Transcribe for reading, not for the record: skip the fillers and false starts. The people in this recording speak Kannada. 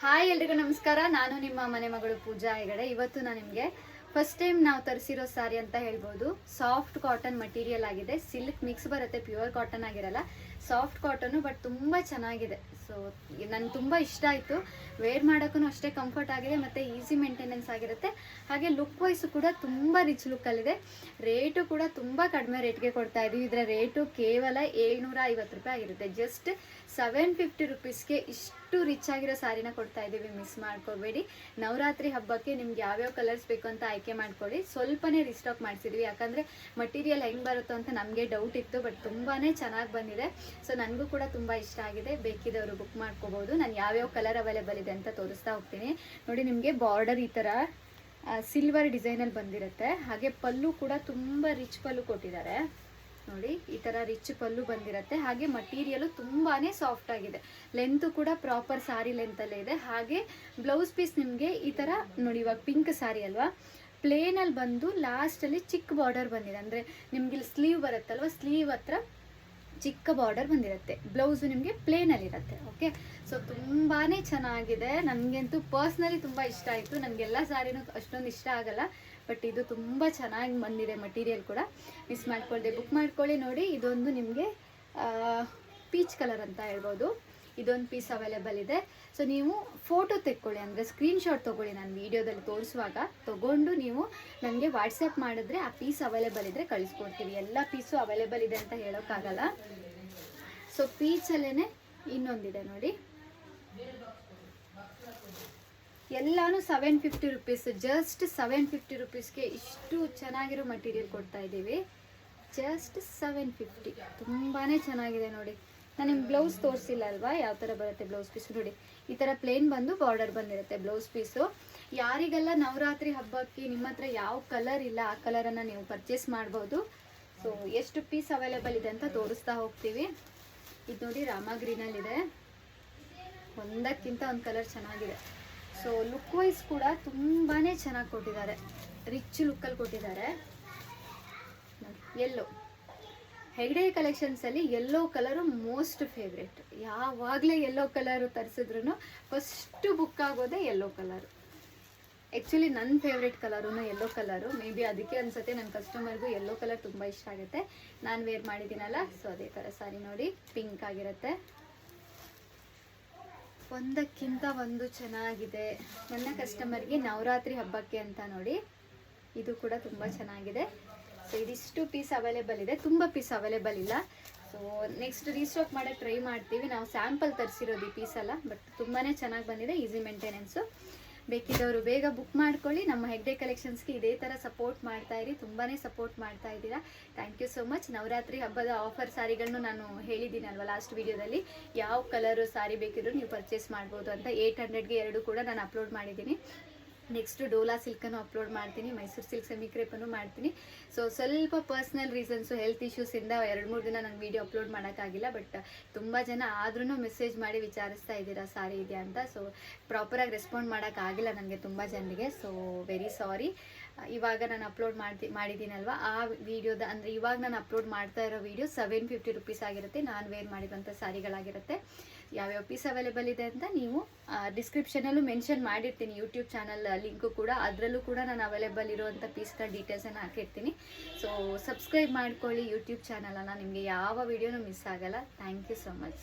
ಹಾಯ್ ಎಲ್ರಿಗೂ ನಮಸ್ಕಾರ. ನಾನು ನಿಮ್ಮ ಮನೆ ಮಗಳು ಪೂಜಾ ಹೆಗಡೆ. ಇವತ್ತು ನಾನು ನಿಮಗೆ ಫಸ್ಟ್ ಟೈಮ್ ನಾವು ತರಿಸಿರೋ ಸಾರಿ ಅಂತ ಹೇಳ್ಬೋದು. ಸಾಫ್ಟ್ ಕಾಟನ್ ಮಟೀರಿಯಲ್ ಆಗಿದೆ, ಸಿಲ್ಕ್ ಮಿಕ್ಸ್ ಬರುತ್ತೆ, ಪ್ಯೂರ್ ಕಾಟನ್ ಆಗಿರಲ್ಲ, ಸಾಫ್ಟ್ ಕಾಟನು, ಬಟ್ ತುಂಬ ಚೆನ್ನಾಗಿದೆ. ಸೊ ನನಗೆ ತುಂಬ ಇಷ್ಟ ಆಯಿತು. ವೇರ್ ಮಾಡೋಕ್ಕೂ ಅಷ್ಟೇ ಕಂಫರ್ಟ್ ಆಗಿದೆ ಮತ್ತು ಈಸಿ ಮೇಂಟೆನೆನ್ಸ್ ಆಗಿರುತ್ತೆ. ಹಾಗೆ ಲುಕ್ ವೈಸು ಕೂಡ ತುಂಬ ರಿಚ್ ಲುಕ್ಕಲ್ಲಿದೆ. ರೇಟು ಕೂಡ ತುಂಬ ಕಡಿಮೆ ರೇಟ್ಗೆ ಕೊಡ್ತಾ ಇದ್ದೀವಿ. ಇದರ ರೇಟು ಕೇವಲ 750 ರೂಪಾಯಿ ಆಗಿರುತ್ತೆ. ಜಸ್ಟ್ 750 ರುಪೀಸ್ಗೆ ಇಷ್ಟು ರಿಚ್ ಆಗಿರೋ ಸಾರಿನ ಕೊಡ್ತಾ ಇದ್ದೀವಿ. ಮಿಸ್ ಮಾಡ್ಕೋಬೇಡಿ. ನವರಾತ್ರಿ ಹಬ್ಬಕ್ಕೆ ನಿಮ್ಗೆ ಯಾವ್ಯಾವ ಕಲರ್ಸ್ ಬೇಕು ಅಂತ ಆಯ್ಕೆ ಮಾಡ್ಕೊಳ್ಳಿ. ಸ್ವಲ್ಪನೇ ರಿಸ್ಟಾಕ್ ಮಾಡಿಸಿದ್ವಿ, ಯಾಕಂದರೆ ಮಟೀರಿಯಲ್ ಹೆಂಗೆ ಬರುತ್ತೋ ಅಂತ ನಮಗೆ ಡೌಟ್ ಇತ್ತು, ಬಟ್ ತುಂಬಾ ಚೆನ್ನಾಗಿ ಬಂದಿದೆ. ಸೊ ನನಗೂ ಕೂಡ ತುಂಬ ಇಷ್ಟ ಆಗಿದೆ. ಬೇಕಿದವರು ಬುಕ್ ಮಾಡ್ಕೋಬೋದು. ನಾನು ಯಾವ್ಯಾವ ಕಲರ್ ಅವೈಲೇಬಲ್ ಇದೆ ಅಂತ ತೋರಿಸ್ತಾ ಹೋಗ್ತೀನಿ. ನೋಡಿ, ನಿಮಗೆ ಬಾರ್ಡರ್ ಈ ಥರ ಸಿಲ್ವರ್ ಡಿಸೈನಲ್ಲಿ ಬಂದಿರುತ್ತೆ. ಹಾಗೆ ಪಲ್ಲು ಕೂಡ ತುಂಬ ರಿಚ್ ಪಲ್ಲು ಕೊಟ್ಟಿದ್ದಾರೆ. ನೋಡಿ, ಈ ಥರ ರಿಚ್ ಪಲ್ಲು ಬಂದಿರುತ್ತೆ. ಹಾಗೆ ಮಟೀರಿಯಲು ತುಂಬಾ ಸಾಫ್ಟ್ ಆಗಿದೆ. ಲೆಂತು ಕೂಡ ಪ್ರಾಪರ್ ಸಾರಿ ಲೆಂತಲ್ಲೇ ಇದೆ. ಹಾಗೆ ಬ್ಲೌಸ್ ಪೀಸ್ ನಿಮಗೆ ಈ ಥರ ನೋಡಿ, ಇವಾಗ ಪಿಂಕ್ ಸಾರಿ ಅಲ್ವಾ, ಪ್ಲೇನಲ್ಲಿ ಬಂದು ಲಾಸ್ಟಲ್ಲಿ ಚಿಕ್ಕ ಬಾರ್ಡರ್ ಬಂದಿದೆ. ಅಂದರೆ ನಿಮ್ಗೆ ಇಲ್ಲಿ ಸ್ಲೀವ್ ಬರುತ್ತಲ್ವ, ಸ್ಲೀವ್ ಹತ್ರ ಚಿಕ್ಕ ಬಾರ್ಡರ್ ಬಂದಿರುತ್ತೆ. ಬ್ಲೌಸು ನಿಮಗೆ ಪ್ಲೇನಲ್ಲಿರುತ್ತೆ. ಓಕೆ, ಸೊ ತುಂಬಾ ಚೆನ್ನಾಗಿದೆ. ನನಗಂತೂ ಪರ್ಸ್ನಲಿ ತುಂಬ ಇಷ್ಟ ಆಯಿತು. ನನಗೆಲ್ಲ ಸಾರಿನೂ ಅಷ್ಟೊಂದು ಇಷ್ಟ ಆಗಲ್ಲ, ಬಟ್ ಇದು ತುಂಬ ಚೆನ್ನಾಗಿ ಬಂದಿದೆ. ಮಟೀರಿಯಲ್ ಕೂಡ ಮಿಸ್ ಮಾಡ್ಕೊಳ್ಳದೆ ಬುಕ್ ಮಾಡ್ಕೊಳ್ಳಿ. ನೋಡಿ, ಇದೊಂದು ನಿಮಗೆ ಪೀಚ್ ಕಲರ್ ಅಂತ ಹೇಳ್ಬೋದು. ಇದೊಂದು ಪೀಸ್ ಅವೈಲೇಬಲ್ ಇದೆ. ಸೊ ನೀವು ಫೋಟೋ ತೆಕ್ಕೊಳ್ಳಿ, ಅಂದರೆ ಸ್ಕ್ರೀನ್ಶಾಟ್ ತೊಗೊಳ್ಳಿ. ನಾನು ವೀಡಿಯೋದಲ್ಲಿ ತೋರಿಸುವಾಗ ತೊಗೊಂಡು ನೀವು ನನಗೆ ವಾಟ್ಸಪ್ ಮಾಡಿದ್ರೆ ಆ ಪೀಸ್ ಅವೈಲೇಬಲ್ ಇದ್ದರೆ ಕಳಿಸ್ಕೊಡ್ತೀವಿ. ಎಲ್ಲ ಪೀಸು ಅವೈಲೇಬಲ್ ಇದೆ ಅಂತ ಹೇಳೋಕ್ಕಾಗಲ್ಲ. ಸೊ ಪೀಚಲ್ಲೇ ಇನ್ನೊಂದಿದೆ ನೋಡಿ, ಎಲ್ಲಾನು 750 ರುಪೀಸ್. ಜಸ್ಟ್ 750 ರುಪೀಸ್ಗೆ ಇಷ್ಟು ಚೆನ್ನಾಗಿರೋ ಮಟೀರಿಯಲ್ ಕೊಡ್ತಾ ಇದ್ದೀವಿ. ಜಸ್ಟ್ 750. ತುಂಬಾ ಚೆನ್ನಾಗಿದೆ ನೋಡಿ. ನಾನು ನಿಮ್ಗೆ ಬ್ಲೌಸ್ ತೋರಿಸಿಲ್ಲ ಅಲ್ವಾ, ಯಾವ ಥರ ಬರುತ್ತೆ ಬ್ಲೌಸ್ ಪೀಸು. ನೋಡಿ, ಈ ಥರ ಪ್ಲೇನ್ ಬಂದು ಬಾರ್ಡರ್ ಬಂದಿರುತ್ತೆ ಬ್ಲೌಸ್ ಪೀಸು. ಯಾರಿಗೆಲ್ಲ ನವರಾತ್ರಿ ಹಬ್ಬಕ್ಕೆ ನಿಮ್ಮ ಹತ್ರ ಯಾವ ಕಲರ್ ಇಲ್ಲ ಆ ಕಲರನ್ನು ನೀವು ಪರ್ಚೇಸ್ ಮಾಡ್ಬೋದು. ಸೊ ಎಷ್ಟು ಪೀಸ್ ಅವೈಲೇಬಲ್ ಇದೆ ಅಂತ ತೋರಿಸ್ತಾ ಹೋಗ್ತೀವಿ. ಇದು ನೋಡಿ, ರಾಮ ಗ್ರೀನಲ್ಲಿದೆ. ಒಂದಕ್ಕಿಂತ ಒಂದು ಕಲರ್ ಚೆನ್ನಾಗಿದೆ. ಸೊ ಲುಕ್ ವೈಸ್ ಕೂಡ ತುಂಬಾ ಚೆನ್ನಾಗಿ ಕೊಟ್ಟಿದ್ದಾರೆ. ರಿಚ್ ಲುಕ್ಕಲ್ಲಿ ಕೊಟ್ಟಿದ್ದಾರೆ. ಯೆಲ್ಲೋ, ಹೆಗ್ಡೆ ಕಲೆಕ್ಷನ್ಸಲ್ಲಿ ಯೆಲ್ಲೋ ಕಲರು ಮೋಸ್ಟ್ ಫೇವ್ರೇಟ್. ಯಾವಾಗಲೇ ಯೆಲ್ಲೋ ಕಲರು ತರಿಸಿದ್ರು ಫಸ್ಟು ಬುಕ್ ಆಗೋದೇ ಯೆಲ್ಲೋ ಕಲರು. ಆ್ಯಕ್ಚುಲಿ ನನ್ನ ಫೇವ್ರೇಟ್ ಕಲರೂ ಯೆಲ್ಲೋ ಕಲರು. ಮೇ ಬಿ ಅದಕ್ಕೆ ಅನಿಸುತ್ತೆ ನನ್ನ ಕಸ್ಟಮರ್ಗೂ ಯೆಲ್ಲೋ ಕಲರ್ ತುಂಬ ಇಷ್ಟ ಆಗುತ್ತೆ. ನಾನು ವೇರ್ ಮಾಡಿದ್ದೀನಲ್ಲ, ಸೊ ಅದೇ ಥರ ಸಾರಿ ನೋಡಿ, ಪಿಂಕ್ ಆಗಿರುತ್ತೆ. ಒಂದಕ್ಕಿಂತ ಒಂದು ಚೆನ್ನಾಗಿದೆ. ನನ್ನ ಕಸ್ಟಮರ್ಗೆ ನವರಾತ್ರಿ ಹಬ್ಬಕ್ಕೆ ಅಂತ ನೋಡಿ, ಇದು ಕೂಡ ತುಂಬ ಚೆನ್ನಾಗಿದೆ. ಸೊ ಇದಿಷ್ಟು ಪೀಸ್ ಅವೈಲೇಬಲ್ ಇದೆ, ತುಂಬ ಪೀಸ್ ಅವೈಲೇಬಲ್ ಇಲ್ಲ. ಸೊ ನೆಕ್ಸ್ಟ್ ರೀಸ್ಟಾಕ್ ಮಾಡೋಕ್ಕೆ ಟ್ರೈ ಮಾಡ್ತೀವಿ. ನಾವು ಸ್ಯಾಂಪಲ್ ತರಿಸಿರೋದು ಈ ಪೀಸಲ್ಲ, ಬಟ್ ತುಂಬಾ ಚೆನ್ನಾಗಿ ಬಂದಿದೆ. Easy maintenance. ಬೇಕಿದ್ದವರು ಬೇಗ ಬುಕ್ ಮಾಡ್ಕೊಳ್ಳಿ. ನಮ್ಮ ಹೆಗ್ಡೆ ಕಲೆಕ್ಷನ್ಸ್ಗೆ ಇದೇ ಥರ ಸಪೋರ್ಟ್ ಮಾಡ್ತಾ ಇರಿ. ತುಂಬಾ ಸಪೋರ್ಟ್ ಮಾಡ್ತಾ ಇದ್ದೀರಾ. Thank you so much. Navaratri ಹಬ್ಬದ ಆಫರ್ ಸಾರಿಗಳನ್ನು ನಾನು ಹೇಳಿದ್ದೀನಲ್ವ ಲಾಸ್ಟ್ ವೀಡಿಯೋದಲ್ಲಿ, ಯಾವ ಕಲರು ಸಾರಿ ಬೇಕಿದ್ರು ನೀವು ಪರ್ಚೇಸ್ ಮಾಡ್ಬೋದು ಅಂತ. 800ಗೆ 2 ಕೂಡ ನಾನು ಅಪ್ಲೋಡ್ ಮಾಡಿದ್ದೀನಿ. ನೆಕ್ಸ್ಟು ಡೋಲಾ ಸಿಲ್ಕನ್ನು ಅಪ್ಲೋಡ್ ಮಾಡ್ತೀನಿ, ಮೈಸೂರು ಸಿಲ್ಕ್ ಸೆಮಿ ಕ್ರೇಪನ್ನು ಮಾಡ್ತೀನಿ. ಸೊ ಸ್ವಲ್ಪ ಪರ್ಸ್ನಲ್ ರೀಸನ್ಸು, ಹೆಲ್ತ್ ಇಶ್ಯೂಸಿಂದ 2-3 ದಿನ ನಂಗೆ ವೀಡಿಯೋ ಅಪ್ಲೋಡ್ ಮಾಡೋಕ್ಕಾಗಿಲ್ಲ. ಬಟ್ ತುಂಬ ಜನ ಆದ್ರೂ ಮೆಸೇಜ್ ಮಾಡಿ ವಿಚಾರಿಸ್ತಾ ಇದ್ದೀರಾ ಸಾರಿ ಇದೆಯಾ ಅಂತ. ಸೊ ಪ್ರಾಪರಾಗಿ ರೆಸ್ಪಾಂಡ್ ಮಾಡೋಕ್ಕಾಗಿಲ್ಲ ನನಗೆ ತುಂಬ ಜನರಿಗೆ. So very sorry. ಇವಾಗ ನಾನು ಅಪ್ಲೋಡ್ ಮಾಡಿದ್ದೀನಲ್ವ ಆ ವಿಡಿಯೋದ, ಅಂದರೆ ಇವಾಗ ನಾನು ಅಪ್ಲೋಡ್ ಮಾಡ್ತಾ ಇರೋ ವಿಡಿಯೋ 750 ರುಪೀಸ್ ಆಗಿರುತ್ತೆ. ನಾನು ವೇರ್ ಮಾಡಿರುವಂಥ ಸಾರಿಗಳಾಗಿರುತ್ತೆ. ಯಾವ್ಯಾವ ಪೀಸ್ ಅವೈಲೇಬಲ್ ಇದೆ ಅಂತ ನೀವು ಡಿಸ್ಕ್ರಿಪ್ಷನಲ್ಲೂ ಮೆನ್ಷನ್ ಮಾಡಿರ್ತೀನಿ. ಯೂಟ್ಯೂಬ್ ಚಾನಲ್ ಲಿಂಕು ಕೂಡ, ಅದರಲ್ಲೂ ಕೂಡ ನಾನು ಅವೈಲೇಬಲ್ ಇರುವಂಥ ಪೀಸ್ಗಳ ಡೀಟೇಲ್ಸನ್ನು ಹಾಕಿರ್ತೀನಿ. ಸೊ ಸಬ್ಸ್ಕ್ರೈಬ್ ಮಾಡ್ಕೊಳ್ಳಿ ಯೂಟ್ಯೂಬ್ ಚಾನಲನ್ನು, ನಿಮಗೆ ಯಾವ ವಿಡಿಯೋನೂ ಮಿಸ್ ಆಗಲ್ಲ. Thank you so much.